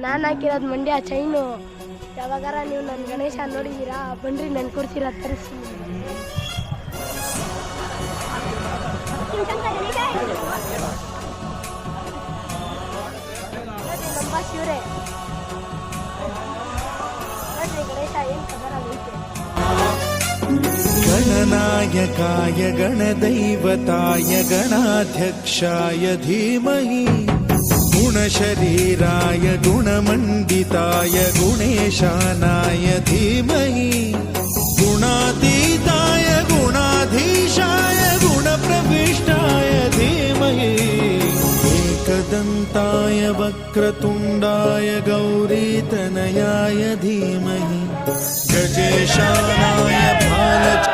ನಾನು ಹಾಕಿರೋದು ಮಂಡ್ಯ ಚೈನು. ಯಾವಾಗಾರ ನೀವು ನನ್ನ ಗಣೇಶ ನೋಡಿದ್ದೀರಾ? ಬನ್ರಿ ನಾನು ಕೊಡ್ತೀರಾ ತರಿಸಿ. ನಮ್ಮ ಶಿವರೇ ನೋಡ್ರಿ ಗಣೇಶ ಏನು ಕದರಾಗೈತೆ. गणनायकाय गणदैवताय गणाध्यक्षाय धीमहि गुणशरीराय गुणमण्डिताय गुणेशानाय धीमहि गुणातीताय गुणाधीशाय गुणप्रविष्टाय धीमहि एकदन्ताय वक्रतुण्डाय गौरीतनयाय धीमहि गजेशानाय भालच